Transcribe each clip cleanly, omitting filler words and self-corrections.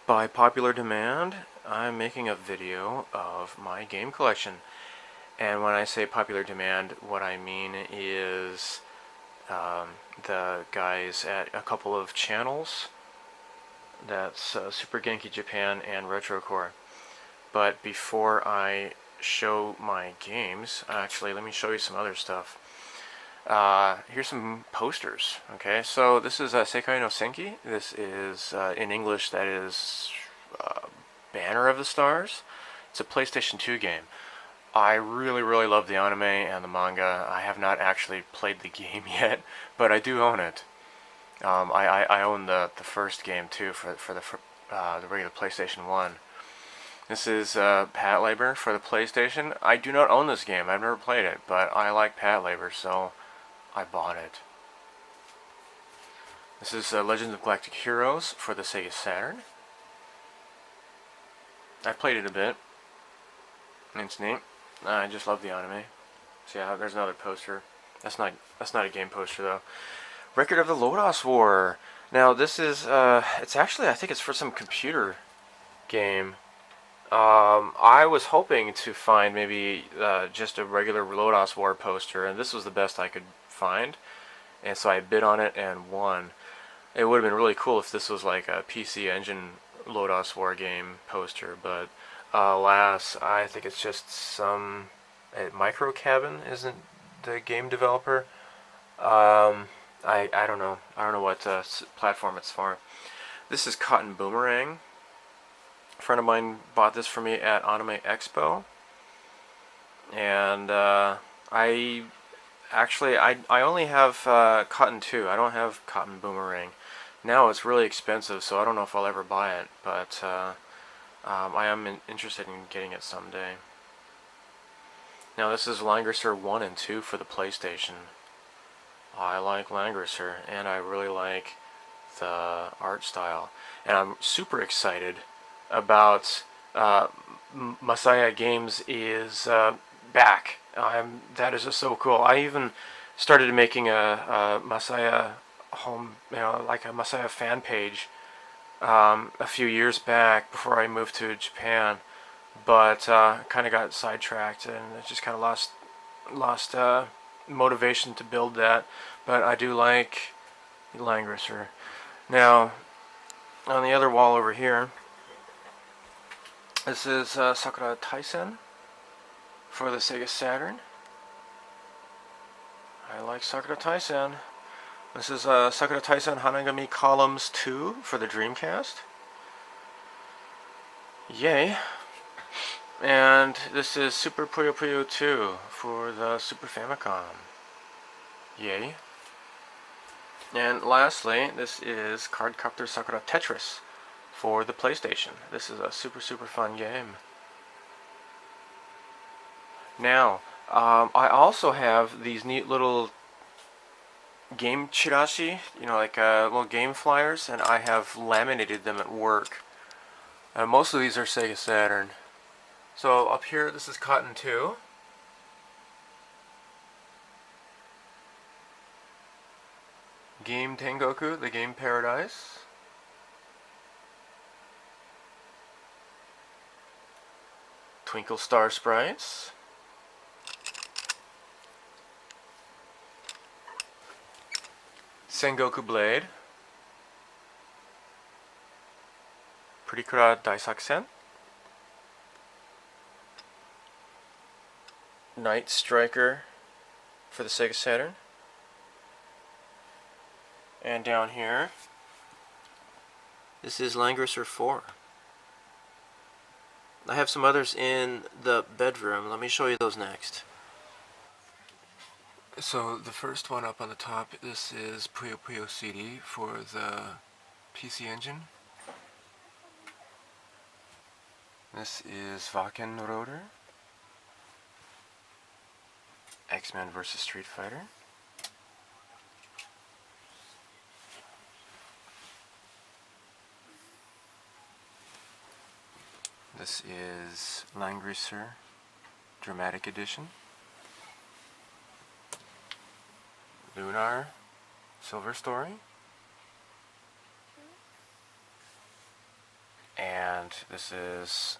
By popular demand, I'm making a video of my game collection. And when I say popular demand, what I mean is the guys at a couple of channels. That's Super Genki Japan and Retrocore. But before I show my games, actually, let me show you some other stuff. Here's some posters. Okay, so this is Sekai no Senki. This is, in English, that is Banner of the Stars. It's a PlayStation 2 game. I really love the anime and the manga. I have not actually played the game yet, but I do own it. I own the first game too for the regular PlayStation 1. This is Patlabor for the PlayStation. I do not own this game. I've never played it, but I like Patlabor, so I bought it. This is Legends of Galactic Heroes for the Sega Saturn. I played it a bit. It's neat. I just love the anime. So yeah, there's another poster. That's not a game poster though. Record of the Lodos War. Now this is it's actually, I think it's for some computer game. I was hoping to find maybe just a regular Lodos War poster, and this was the best I could find, and so I bid on it and won. It would have been really cool if this was like a PC Engine Lodos War game poster, but alas, I think it's just some Micro Cabin isn't the game developer. I don't know. I don't know what platform it's for. This is Cotton Boomerang. A friend of mine bought this for me at Anime Expo, and I only have Cotton 2. I don't have Cotton Boomerang. Now it's really expensive, so I don't know if I'll ever buy it, but I am interested in getting it someday. Now this is Langrisser 1 and 2 for the PlayStation. I like Langrisser, and I really like the art style. And I'm super excited about Masaya Games is back. That is just so cool. I even started making a Masaya home, like a Masaya fan page a few years back before I moved to Japan, but kind of got sidetracked and I just kind of lost motivation to build that. But I do like Langrisser. Now, on the other wall over here, this is Sakura Taisen for the Sega Saturn. I like Sakura Taisen. This is Sakura Taisen Hanagami Columns 2 for the Dreamcast. Yay. And this is Super Puyo Puyo 2 for the Super Famicom. Yay. And lastly, this is Cardcaptor Sakura Tetris for the PlayStation. This is a super fun game. Now, I also have these neat little game chirashi, like little game flyers, and I have laminated them at work. Most of these are Sega Saturn. So up here, this is Cotton 2. Game Tengoku, the Game Paradise. Twinkle Star Sprites. Sengoku Blade. Purikura Daisakusen. Night Striker for the Sega Saturn. And down here, this is Langrisser 4. I have some others in the bedroom. Let me show you those next. So the first one up on the top, this is Puyo Puyo CD for the PC Engine. This is Wacken Rotor. X-Men vs. Street Fighter. This is Langrisser Dramatic Edition. Lunar Silver Story. and this is,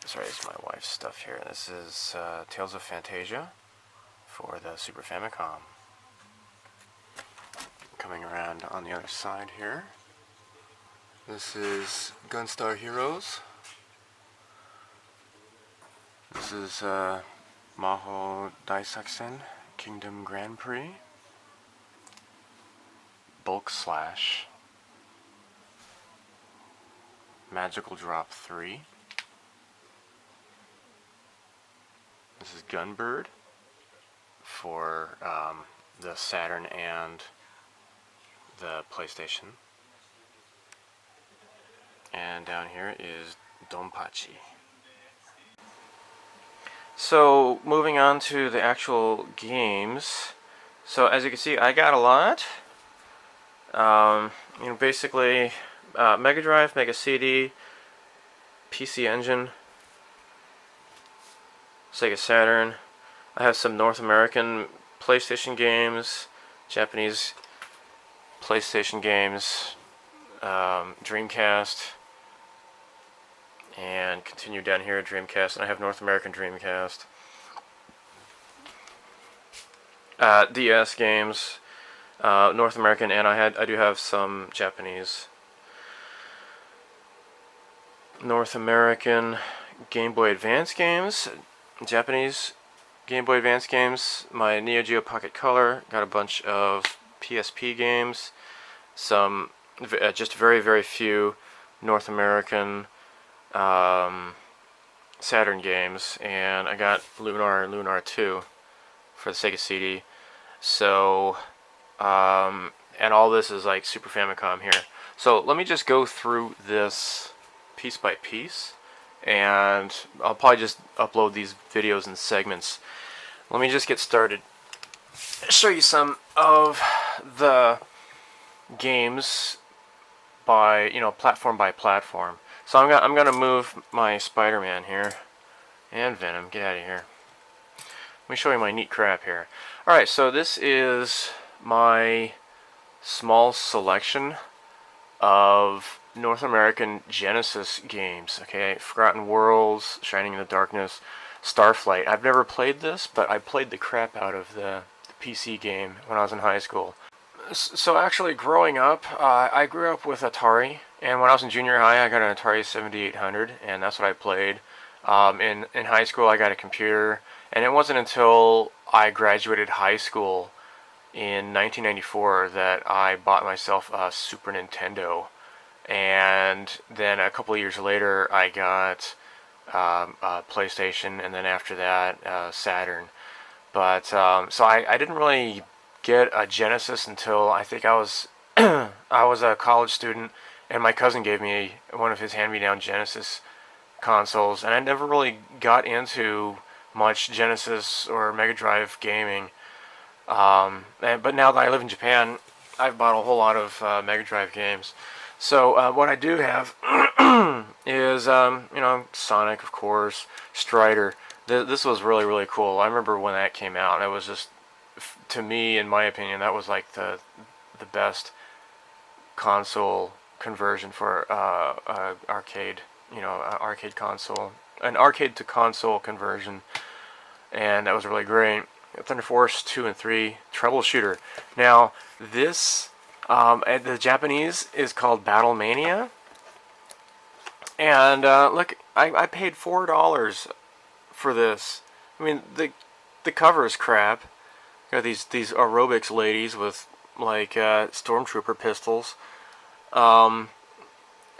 sorry, it's my wife's stuff here. This is Tales of Fantasia for the Super Famicom. Coming around on the other side here, this is Gunstar Heroes. This is Maho Daisaksen Kingdom Grand Prix. Bulk Slash. Magical Drop 3. This is Gunbird for the Saturn and the PlayStation. And down here is Donpachi. So moving on to the actual games. So as you can see, I got a lot. Basically Mega Drive, Mega CD, PC Engine, Sega Saturn. I have some North American PlayStation games, Japanese PlayStation games, Dreamcast, and continue down here, Dreamcast, and I have North American Dreamcast. DS games, North American, and I do have some Japanese. North American Game Boy Advance games, Japanese Game Boy Advance games, my Neo Geo Pocket Color, got a bunch of PSP games, some just very few North American Saturn games, and I got Lunar 2 for the Sega CD. So, and all this is like Super Famicom here. So let me just go through this piece by piece, and I'll probably just upload these videos in segments. Let me just get started. Show you some of the games by platform by platform. So I'm gonna move my Spider-Man here and Venom. Get out of here. Let me show you my neat crap here. All right, so this is my small selection of North American Genesis games. Okay, Forgotten Worlds, Shining in the Darkness, Starflight. I've never played this, but I played the crap out of the PC game when I was in high school. So actually, growing up, I grew up with Atari, and when I was in junior high, I got an Atari 7800, and that's what I played. In high school, I got a computer, and it wasn't until I graduated high school in 1994 that I bought myself a Super Nintendo. And then a couple of years later, I got a PlayStation, and then after that, Saturn. But so I didn't really get a Genesis until I think I was I was a college student, and my cousin gave me one of his hand-me-down Genesis consoles, and I never really got into much Genesis or Mega Drive gaming. But now that I live in Japan, I've bought a whole lot of Mega Drive games. So what I do have is Sonic, of course, Strider. This was really cool. I remember when that came out, and it was just, to me, in my opinion, that was like the best console conversion for arcade, arcade console, an arcade to console conversion, and that was really great. Thunder Force 2 and 3, Troubleshooter. Now this, the Japanese is called Battle Mania, and look, I paid $4 for this. I mean, the cover is crap. Got these aerobics ladies with like stormtrooper pistols. And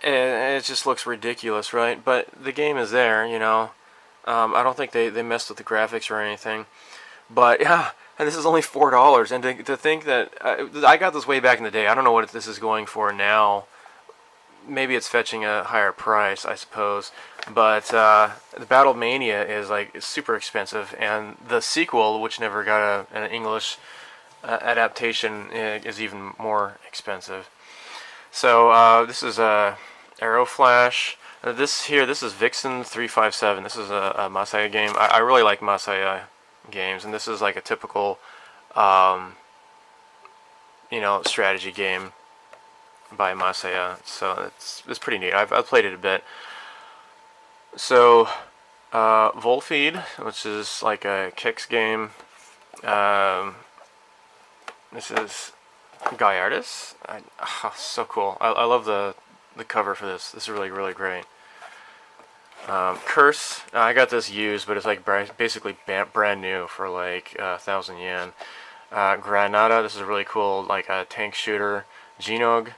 it just looks ridiculous, right? But the game is there, I don't think they messed with the graphics or anything. But yeah, and this is only $4. And to think that I got this way back in the day. I don't know what this is going for now. Maybe it's fetching a higher price, I suppose. But the Battle Mania is like super expensive, and the sequel, which never got an English adaptation, is even more expensive. So this is Arrow Flash. This is Vixen 357. This is a Masaya game. I really like Masaya games, and this is like a typical strategy game. by Masaya, so it's pretty neat. I've played it a bit. So, Volfeed, which is like a kicks game. This is Guy Artist. So cool. I love the cover for this. This is really great. Curse. I got this used, but it's like basically brand new for like 1,000 yen. Granada. This is a really cool like a tank shooter. Genog.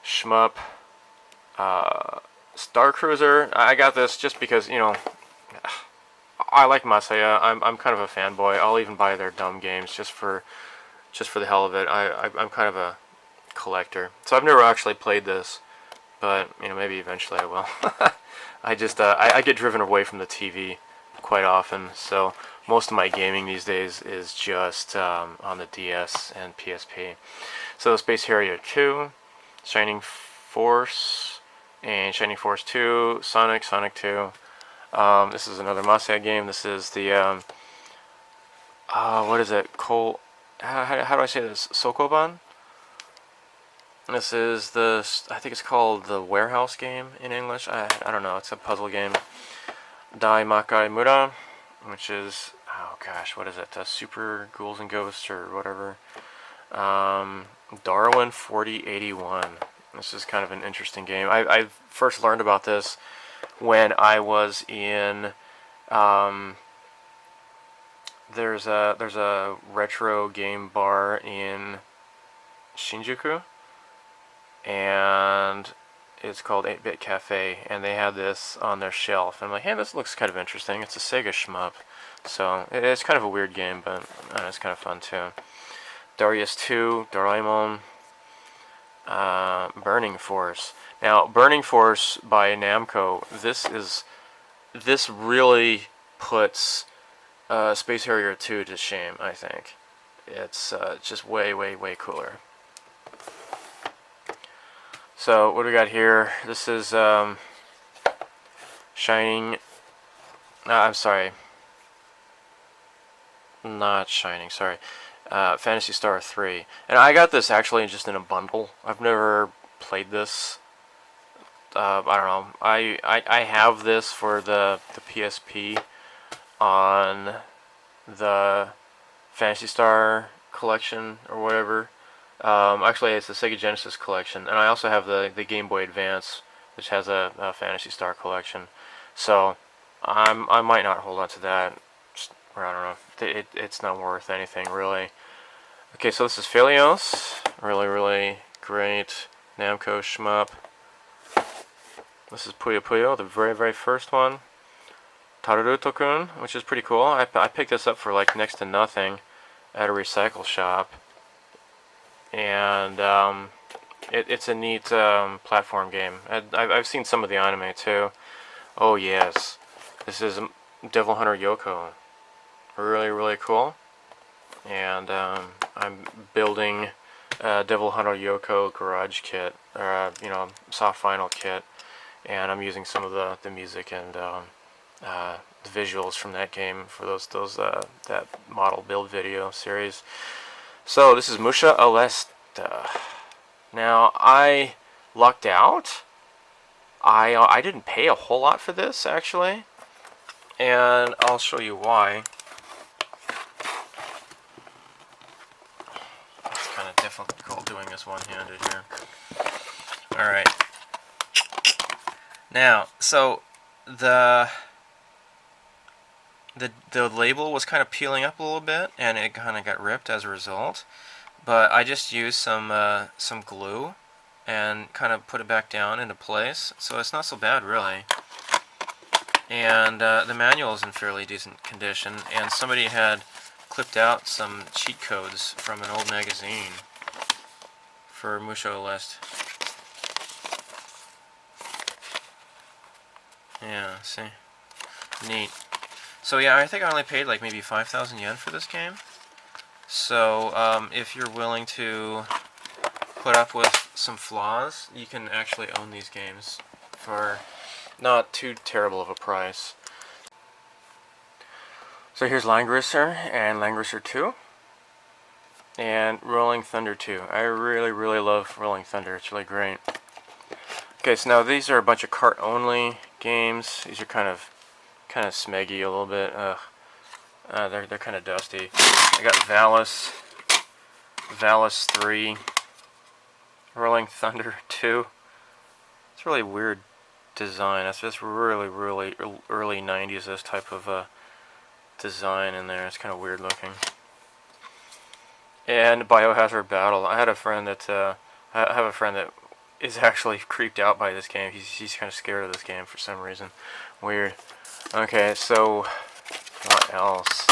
Shmup. Star Cruiser. I got this just because, you know, I like Masaya. I'm kind of a fanboy. I'll even buy their dumb games just for the hell of it. I'm kind of a collector. So I've never actually played this, but you know, maybe eventually I will. I get driven away from the TV quite often, so most of my gaming these days is just on the DS and PSP. So Space Harrier 2, Shining Force, and Shining Force 2, Sonic 2. This is another Masaya game. This is the what is it? How do I say this? Sokoban. This is I think it's called the Warehouse game in English. I don't know. It's a puzzle game. Dai Makai Mura, which is, oh gosh, what is it? Super Ghouls and Ghosts or whatever. Darwin 4081. This is kind of an interesting game. I first learned about this when I was in there's a retro game bar in Shinjuku, and it's called 8-Bit Cafe, and they had this on their shelf. And I'm like, hey, this looks kind of interesting. It's a Sega shmup, so it's kind of a weird game, but it's kind of fun too. Darius 2, Doraemon, Burning Force. Now, Burning Force by Namco. This really puts Space Harrier 2 to shame, I think. It's just way cooler. So, what do we got here? This is Shining... I'm sorry. Not Shining, sorry. Phantasy Star 3. And I got this actually just in a bundle. I've never played this. I don't know. I have this for the PSP on the Phantasy Star collection or whatever. Actually, it's the Sega Genesis collection, and I also have the Game Boy Advance, which has a Phantasy Star collection. So I might not hold on to that. Or I don't know. It's not worth anything really. Okay, so this is Philios. Really great Namco shmup. This is Puyo Puyo, the very first one. Taruto-kun, which is pretty cool. I picked this up for like next to nothing at a recycle shop, and it's a neat platform game. I've seen some of the anime too. Oh yes, this is Devil Hunter Yoko. Really cool, and I'm building Devil Hunter Yoko garage kit, or soft vinyl kit, and I'm using some of the music and the visuals from that game for that model build video series. So this is Musha Alesta. Now I lucked out. I didn't pay a whole lot for this actually, and I'll show you why. It's kind of difficult doing this one-handed here. All right. Now, so the label was kind of peeling up a little bit, and it kind of got ripped as a result. But I just used some glue and kind of put it back down into place, so it's not so bad really. And the manual is in fairly decent condition, and somebody had clipped out some cheat codes from an old magazine for Musho List. Yeah, see? Neat. So yeah, I think I only paid like maybe 5,000 yen for this game. So if you're willing to put up with some flaws, you can actually own these games for not too terrible of a price. So here's Langrisser and Langrisser 2. and Rolling Thunder 2. I really love Rolling Thunder. It's really great. Okay, so now these are a bunch of cart-only games. These are kind of smeggy a little bit. They're kind of dusty. I got Valis 3, Rolling Thunder 2. It's really weird design. That's just really early 90s. This type of design in there. It's kind of weird looking. And Biohazard Battle. I have a friend that is actually creeped out by this game. He's kind of scared of this game for some reason. Weird. Okay, so what else?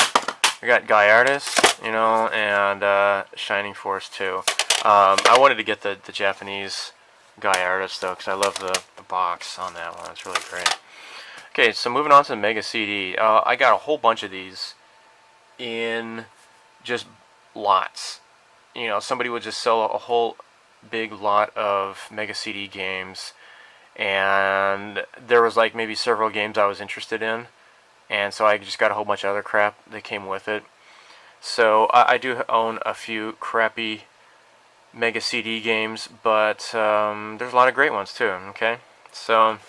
We got Gallardos, and Shining Force 2. I wanted to get the Japanese Gallardos though, because I love the box on that one. It's really great. Okay, so moving on to the Mega CD. I got a whole bunch of these in just lots. Somebody would just sell a whole big lot of Mega CD games, and there was like maybe several games I was interested in, and so I just got a whole bunch of other crap that came with it. So I do own a few crappy Mega CD games, but there's a lot of great ones too. Okay, so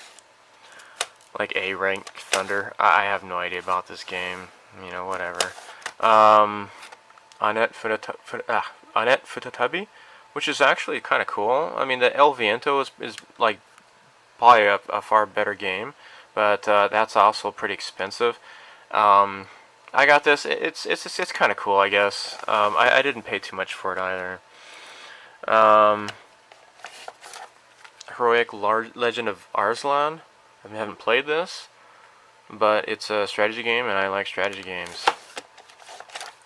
like A-Rank Thunder. I have no idea about this game. Whatever. Anet Futatabi, which is actually kind of cool. I mean, the El Viento is like probably a far better game, but that's also pretty expensive. I got this. It's kind of cool, I guess. I didn't pay too much for it either. Heroic Legend of Arslan. I haven't played this, but it's a strategy game, and I like strategy games.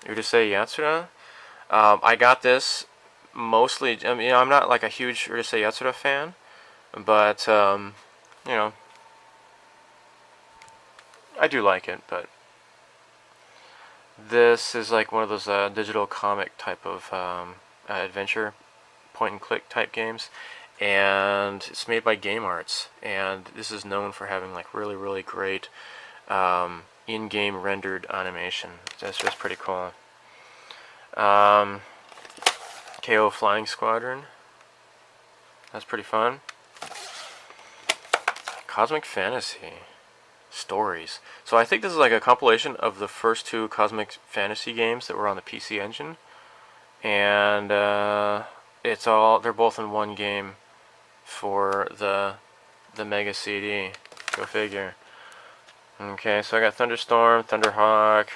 Urusei Yatsura. I got this mostly. I'm not like a huge Urusei Yatsura fan, but I do like it. But this is like one of those digital comic type of adventure, point and click type games, and it's made by Game Arts, and this is known for having like really great in-game rendered animation. That's just pretty cool. KO Flying Squadron. That's pretty fun. Cosmic Fantasy Stories. So I think this is like a compilation of the first two Cosmic Fantasy games that were on the PC Engine, and they're both in one game for the Mega CD. Go figure. Okay, so I got Thunderstorm, Thunderhawk,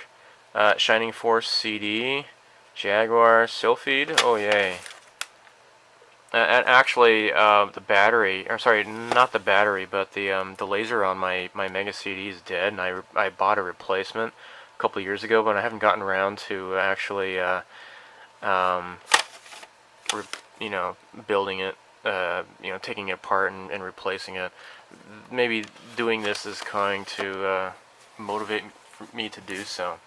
Shining Force CD, Jaguar, Sylphid. Oh yay! And actually, the battery, or sorry, not the battery, but the laser on my Mega CD is dead, and I bought a replacement a couple of years ago, but I haven't gotten around to actually building it, taking it apart and replacing it. Maybe doing this is going to motivate me to do so.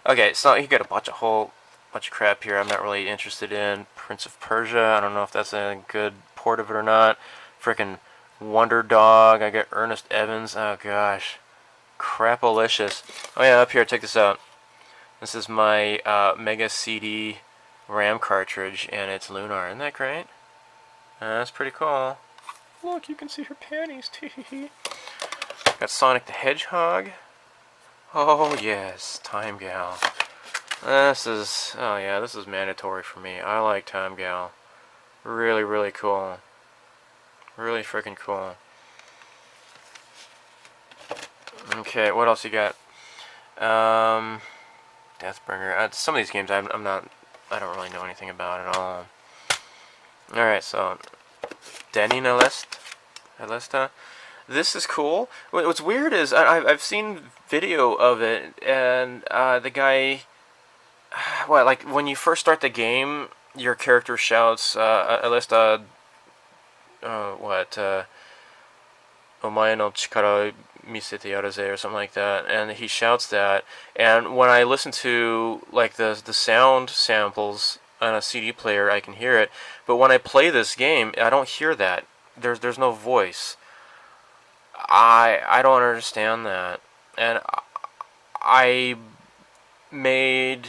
Okay, so you got a whole bunch of crap here I'm not really interested in. Prince of Persia, I don't know if that's a good port of it or not. Frickin' Wonder Dog, I got Ernest Evans, oh gosh. Crapalicious. Oh yeah, up here, check this out. This is my Mega CD RAM cartridge, and it's Lunar. Isn't that great? That's pretty cool. Look, you can see her panties. Got Sonic the Hedgehog. Oh yes, Time Gal. This is mandatory for me. I like Time Gal. Really cool. Really freaking cool. Okay, what else you got? Deathbringer. Some of these games I don't really know anything about at all. Alright, so Denny Alesta. This is cool. What's weird is I've seen video of it, and the guy, like when you first start the game, your character shouts Alesta, Omae no chikara misete yaraze, or something like that, and he shouts that, and when I listen to like the sound samples on a CD player, I can hear it, but when I play this game, I don't hear that. There's no voice. I don't understand that, and I made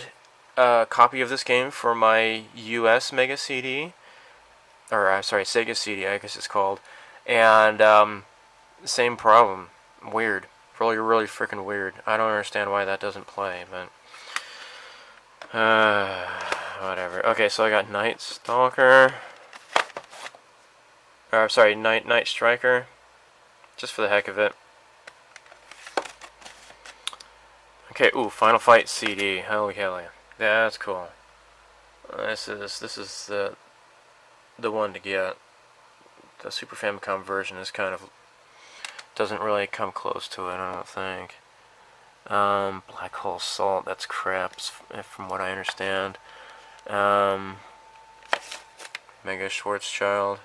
a copy of this game for my US Mega CD, or sorry, Sega CD, I guess it's called, and same problem. Weird, really, really freaking weird. I don't understand why that doesn't play, but whatever. Okay, so I got Night Stalker. Sorry, Night Striker, just for the heck of it. Okay, ooh, Final Fight CD. Holy hell yeah, that's cool. This is the one to get. The Super Famicom version is kind of doesn't really come close to it, I don't think. Black Hole Salt, that's crap, from what I understand. Mega Schwarzschild.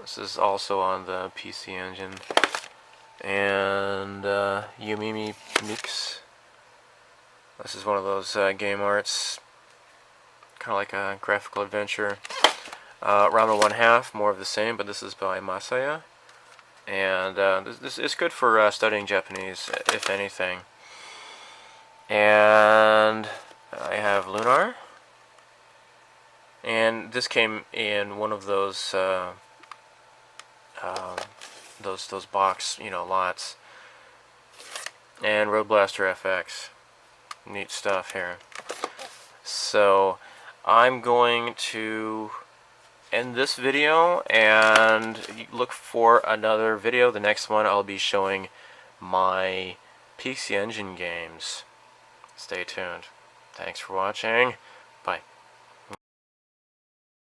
This is also on the PC Engine. And Yumimi Mix. This is one of those game arts, kind of like a graphical adventure. Rama 1/2, more of the same, but this is by Masaya. And this is good for studying Japanese, if anything. And I have Lunar. And this came in one of those box, lots. And Road Blaster FX. Neat stuff here. So I'm going to end this video and look for another video. The next one I'll be showing my PC Engine games. Stay tuned. Thanks for watching.